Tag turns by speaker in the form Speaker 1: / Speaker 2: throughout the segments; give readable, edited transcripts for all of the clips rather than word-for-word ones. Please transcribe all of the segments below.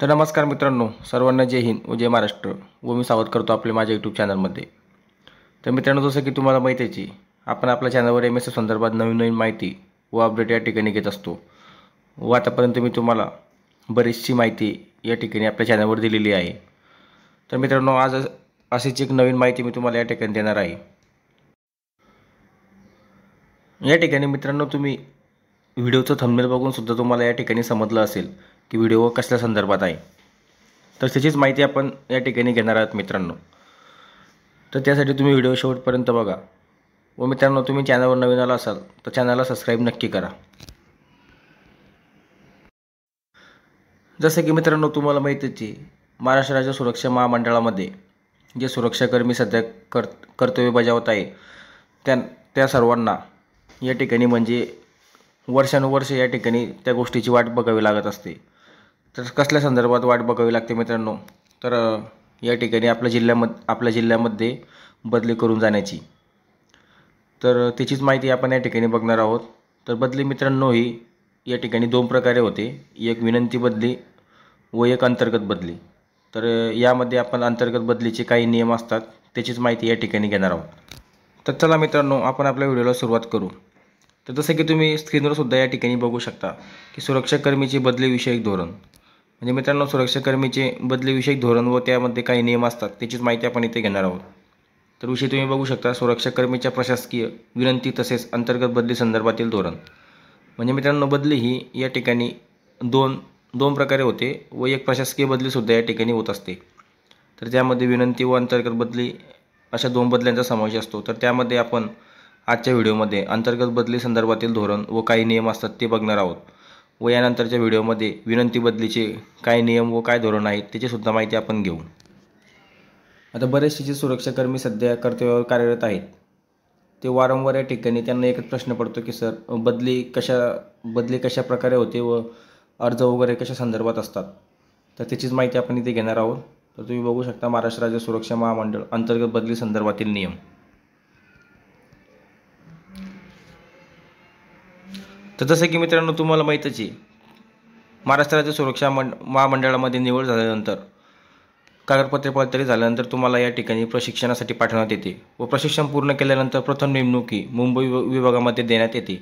Speaker 1: तर नमस्कार मित्रांनो, सर्वांना जय हिंद व जय महाराष्ट्र व मी स्वागत करतो आपले माझ्या यूट्यूब चॅनलमध्ये। तर मित्रांनो, जसं की तुम्हाला माहिती आहे, आपण आपल्या चॅनलवर MSc संदर्भात नवीन माहिती व अपडेट या ठिकाणी घेत असतो व आतापर्यंत मी तुम्हाला बरीचशी माहिती या ठिकाणी आपल्या चॅनलवर दिलेली आहे। तर मित्रांनो, आज अशीच एक नवीन माहिती मी तुम्हाला या ठिकाणी देणार आहे। या ठिकाणी मित्रांनो, तुम्ही व्हिडिओचं थंबनेल बघून सुद्धा तुम्हाला या ठिकाणी समजलं असेल की व्हिडिओ कसल्या संदर्भात आहे। तर त्याचीच माहिती आपण या ठिकाणी घेणार आहोत मित्रांनो। तर त्यासाठी तुम्ही व्हिडिओ शेवटपर्यंत बघा व मित्रांनो, तुम्ही चॅनलवर नवीन आला असाल तर चॅनलला सबस्क्राईब नक्की करा। जसं की मित्रांनो, तुम्हाला माहितीच आहे, महाराष्ट्र राज्य सुरक्षा महामंडळामध्ये जे सुरक्षाकर्मी सध्या कर्तव्य बजावत आहे त्या सर्वांना या ठिकाणी म्हणजे वर्षानुवर्षे या ठिकाणी त्या गोष्टीची वाट बघावी लागत असते। तर कसल्या संदर्भात वाट बघावी लागते मित्रांनो, तर या ठिकाणी आपल्या जिल्ह्यामध्ये बदली करून जाण्याची। तर त्याचीच माहिती आपण या ठिकाणी बघणार आहोत। तर बदली मित्रांनो ही या ठिकाणी दोन प्रकारे होते, एक विनंती बदली व एक अंतर्गत बदली। तर यामध्ये आपण अंतर्गत बदलीचे काही नियम असतात त्याचीच माहिती या ठिकाणी घेणार आहोत। तर चला मित्रांनो, आपण आपल्या व्हिडिओला सुरुवात करू। तर जसं की तुम्ही स्क्रीनवर सुद्धा या ठिकाणी बघू शकता की सुरक्षाकर्मीचे बदलीविषयक धोरण, म्हणजे मित्रांनो सुरक्षाकर्मीचे बदलीविषयक धोरण व त्यामध्ये काही नियम असतात त्याचीच माहिती आपण इथे घेणार आहोत। तर विषय तुम्ही बघू शकता, सुरक्षाकर्मीच्या प्रशासकीय विनंती तसेच अंतर्गत बदली संदर्भातील धोरण। म्हणजे मित्रांनो, बदली ही या ठिकाणी दोन प्रकारे होते व एक प्रशासकीय बदलीसुद्धा या ठिकाणी होत असते। तर त्यामध्ये विनंती व अंतर्गत बदली अशा दोन बदल्यांचा समावेश असतो। तर त्यामध्ये आपण आजच्या व्हिडिओमध्ये अंतर्गत बदली संदर्भातील धोरण व काही नियम असतात ते बघणार आहोत व यानंतरच्या व्हिडिओमध्ये विनंती बदलीचे काय नियम व काय धोरण आहेत त्याची सुद्धा माहिती आपण घेऊ। आता बरेचसे जे सुरक्षाकर्मी सध्या कर्तव्यावर कार्यरत आहेत ते वारंवार या ठिकाणी त्यांना एकच प्रश्न पडतो की सर, बदली कशा प्रकारे होते व अर्ज वगैरे कशा संदर्भात असतात। तर त्याचीच माहिती आपण इथे घेणार आहोत। तर तुम्ही बघू शकता, महाराष्ट्र राज्य सुरक्षा महामंडळ अंतर्गत बदली संदर्भातील नियम। तर जसं की मित्रांनो, तुम्हाला माहीतच आहे, महाराष्ट्र राज्य सुरक्षा महामंडळामध्ये निवड झाल्यानंतर कागदपत्रे पडताळणी झाल्यानंतर तुम्हाला या ठिकाणी प्रशिक्षणासाठी पाठवण्यात येते व प्रशिक्षण पूर्ण केल्यानंतर प्रथम नेमणुकी मुंबई विभागामध्ये देण्यात येते।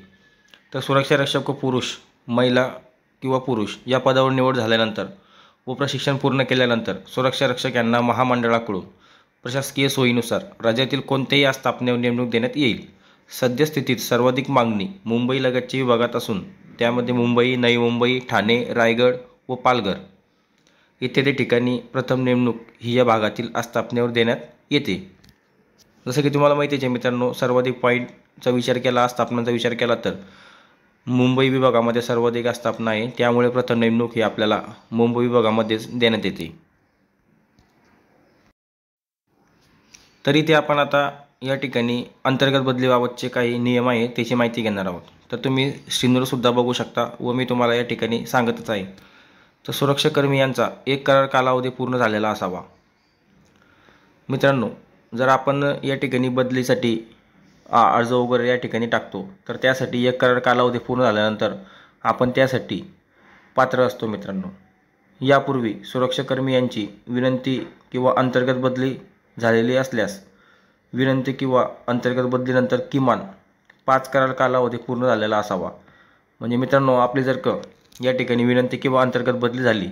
Speaker 1: तर सुरक्षा रक्षक व पुरुष, महिला किंवा पुरुष या पदावर निवड झाल्यानंतर व प्रशिक्षण पूर्ण केल्यानंतर सुरक्षा रक्षक यांना महामंडळाकडून प्रशासकीय सोयीनुसार राज्यातील कोणत्याही आस्थापनेवर नेमणूक देण्यात येईल। सद्यस्थितीत सर्वाधिक मागणी मुंबई लगतच्या विभागात असून त्यामध्ये मुंबई, नवी मुंबई, ठाणे, रायगड व पालघर इत्यादी ठिकाणी प्रथम नेमणूक ही या भागातील आस्थापनेवर देण्यात येते। जसं की तुम्हाला माहितीच आहे मित्रांनो, सर्वाधिक पॉईंटचा विचार केला, आस्थापनांचा विचार केला तर मुंबई विभागामध्ये सर्वाधिक आस्थापना आहे, त्यामुळे प्रथम नेमणूक ही आपल्याला मुंबई विभागामध्येच देण्यात येते। तरी ते आपण आता या ठिकाणी अंतर्गत बदलीबाबतचे काही नियम आहे त्याची माहिती घेणार आहोत। तर तुम्ही स्क्रीनवर सुद्धा बघू शकता व मी तुम्हाला या ठिकाणी सांगतच आहे। तर सुरक्षाकर्मी यांचा एक करार कालावधी पूर्ण झालेला असावा। मित्रांनो, जर आपण या ठिकाणी बदलीसाठी अर्ज वगैरे या ठिकाणी टाकतो तर त्यासाठी एक करार कालावधी पूर्ण झाल्यानंतर आपण त्यासाठी पात्र असतो मित्रांनो। यापूर्वी सुरक्षाकर्मी यांची विनंती किंवा अंतर्गत बदली झालेली असल्यास विनंती किंवा अंतर्गत बदलीनंतर किमान 5 करार कालावधी पूर्ण झालेला असावा। म्हणजे मित्रांनो, आपली जर या ठिकाणी विनंती किंवा अंतर्गत बदली झाली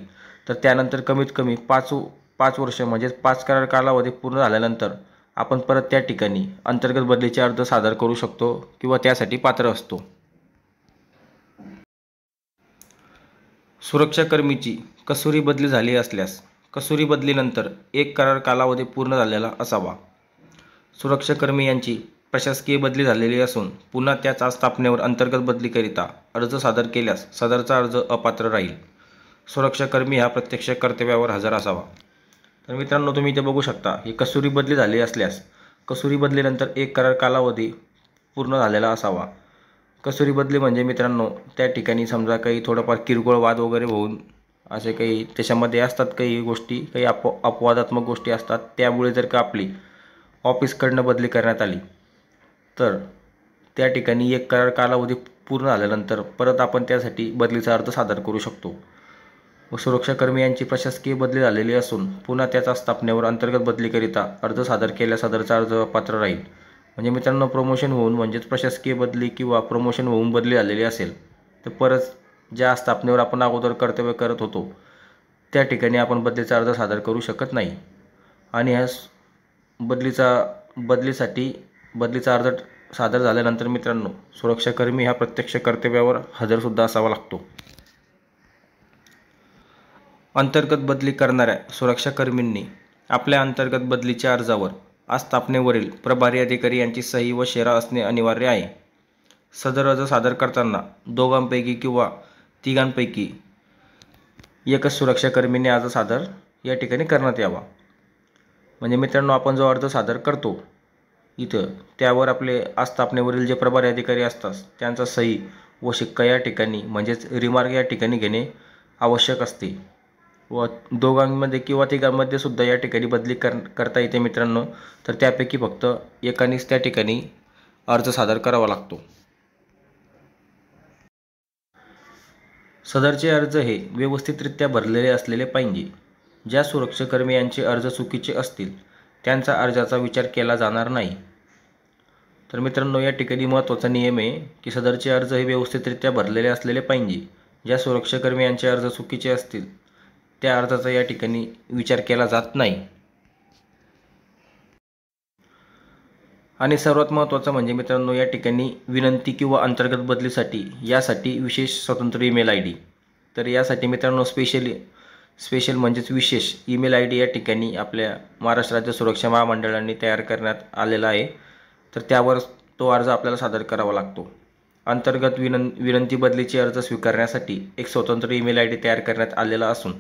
Speaker 1: तर त्यानंतर कमीत कमी 5 वर्ष म्हणजे 5 करार कालावधी पूर्ण झाल्यानंतर आपण परत त्या ठिकाणी अंतर्गत बदलीचे अर्ज सादर करू शकतो किंवा त्यासाठी पात्र असतो। सुरक्षाकर्मीची कसुरी बदली झाली असल्यास कसुरी बदलीनंतर 1 करार कालावधी पूर्ण झालेला असावा। सुरक्षाकर्मी यांची प्रशासकीय बदली झालेली असून पुन्हा त्याच आस्थापनेवर अंतर्गत बदलीकरिता अर्ज सादर केल्यास सदरचा अर्ज अपात्र राहील। सुरक्षाकर्मी हा प्रत्यक्ष कर्तव्यावर हजर असावा। तर मित्रांनो, तुम्ही इथे बघू शकता, ही कसुरी बदली झाली असल्यास कसुरी बदलीनंतर 1 करार कालावधी पूर्ण झालेला असावा। कसुरी बदली म्हणजे मित्रांनो, त्या ठिकाणी समजा काही थोडंफार किरकोळ वाद वगैरे होऊन असे काही त्याच्यामध्ये असतात काही गोष्टी, काही अपवादात्मक गोष्टी असतात, त्यामुळे जर का आपली ऑफिसकडनं बदली करण्यात आली तर त्या ठिकाणी 1 करार कालावधी पूर्ण झाल्यानंतर परत आपण त्यासाठी बदलीचा अर्ज सादर करू शकतो। व सुरक्षाकर्मी यांची प्रशासकीय बदली झालेली असून पुन्हा त्याच आस्थापनेवर अंतर्गत बदलीकरिता अर्ज सादर केल्यास सदरचा अर्ज पात्र राहील. म्हणजे मित्रांनो, प्रमोशन होऊन म्हणजेच प्रशासकीय बदली किंवा प्रमोशन होऊन बदली झालेली असेल तर परत ज्या आस्थापनेवर आपण अगोदर कर्तव्य करत होतो त्या ठिकाणी आपण बदलीचा अर्ज सादर करू शकत नाही. आणि ह्या बदलीचा अर्ज सादर झाल्यानंतर मित्रांनो, सुरक्षाकर्मी हा प्रत्यक्ष कर्तव्यावर हजरसुद्धा असावा लागतो. अंतर्गत बदली करणाऱ्या सुरक्षाकर्मींनी आपल्या अंतर्गत बदलीच्या अर्जावर आस्थापनेवरील प्रभारी अधिकारी यांची सही व शेरा असणे अनिवार्य आहे. सदर अर्ज सादर करताना दोघांपैकी किंवा तिघांपैकी एकच सुरक्षाकर्मीने अर्ज सादर या ठिकाणी करण्यात यावा. म्हणजे मित्रांनो, आपण जो अर्ज सादर करतो इथं त्यावर आपले आस्थापनेवरील जे प्रभारी अधिकारी असतात त्यांचा सही व शिक्का या ठिकाणी म्हणजेच रिमार्क या ठिकाणी घेणे आवश्यक असते. व दोघांमध्ये किंवा तिघांमध्ये सुद्धा या ठिकाणी बदली करता येते मित्रांनो. तर त्यापैकी फक्त एकानेच त्या ठिकाणी अर्ज सादर करावा लागतो. सदरचे अर्ज हे व्यवस्थितरित्या भरलेले असलेले पाहिजे. ज्या सुरक्षाकर्मी यांचे अर्ज चुकीचे असतील त्यांचा अर्जाचा विचार केला जाणार नाही. तर मित्रांनो, या ठिकाणी महत्त्वाचा नियम आहे की सदरचे अर्ज हे व्यवस्थितरित्या भरलेले असलेले पाहिजे. ज्या सुरक्षाकर्मी यांचे अर्ज चुकीचे असतील त्या अर्जाचा या ठिकाणी विचार केला जात नाही. आणि सर्वात महत्त्वाचं म्हणजे मित्रांनो, या ठिकाणी विनंती किंवा अंतर्गत बदलीसाठी यासाठी विशेष स्वतंत्र ईमेल आय डी. तर यासाठी मित्रांनो स्पेशल म्हणजेच विशेष ईमेल आय डी या ठिकाणी आपल्या महाराष्ट्र राज्य सुरक्षा महामंडळाने तयार करण्यात आलेला आहे. तर त्यावर तो अर्ज आपल्याला सादर करावा लागतो. अंतर्गत विनंती बदलीचे अर्ज स्वीकारण्यासाठी एक स्वतंत्र ईमेल आय डी तयार करण्यात आलेला असून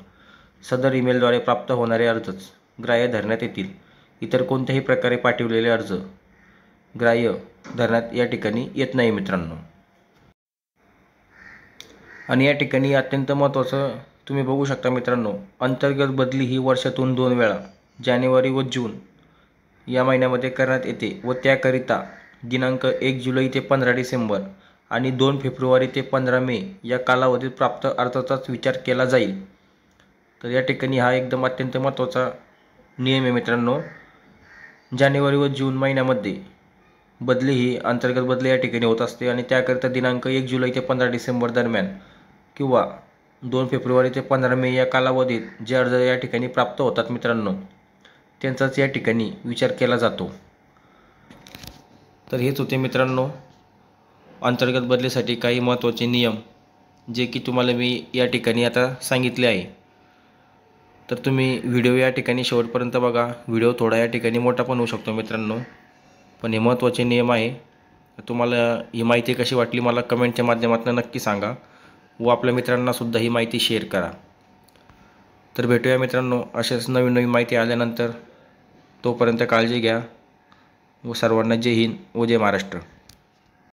Speaker 1: सदर ईमेलद्वारे प्राप्त होणारे अर्जच ग्राह्य धरण्यात येतील. इतर कोणत्याही प्रकारे पाठविलेले अर्ज ग्राह्य धरण्यात या ठिकाणी येत नाही मित्रांनो. आणि या ठिकाणी अत्यंत महत्त्वाचं तुम्ही बघू शकता मित्रांनो, अंतर्गत बदली ही वर्षातून 2 वेळा जानेवारी व जून या महिन्यामध्ये करण्यात येते व त्याकरिता दिनांक 1 जुलै ते 15 डिसेंबर आणि 2 फेब्रुवारी ते 15 मे या कालावधीत प्राप्त अर्जाचाच विचार केला जाईल. तर या ठिकाणी हा एकदम अत्यंत महत्त्वाचा नियम आहे मित्रांनो. जानेवारी व जून महिन्यामध्ये बदली ही अंतर्गत बदली या ठिकाणी होत असते आणि त्याकरिता दिनांक 1 जुलै ते 15 डिसेंबर दरम्यान किंवा 2 फेब्रुवारी ते 15 मे या कालावधीत जे अर्ज या ठिकाणी प्राप्त होतात मित्रांनो त्यांचाच या ठिकाणी विचार केला जातो. तर हेच होते मित्रांनो अंतर्गत बदलीसाठी काही महत्त्वाचे नियम जे की तुम्हाला मी या ठिकाणी आता सांगितले आहे. तर तुम्ही व्हिडिओ या ठिकाणी शेवटपर्यंत बघा. व्हिडिओ थोडा या ठिकाणी मोठा पण होऊ शकतो मित्रांनो, पण हे महत्त्वाचे नियम आहे. तुम्हाला ही माहिती कशी वाटली मला कमेंटच्या माध्यमातून नक्की सांगा व आपल्या मित्रांनासुद्धा ही माहिती शेअर करा. तर भेटूया मित्रांनो अशाच नवीन माहिती आल्यानंतर. तोपर्यंत काळजी घ्या व सर्वांना जय हिंद व जय महाराष्ट्र.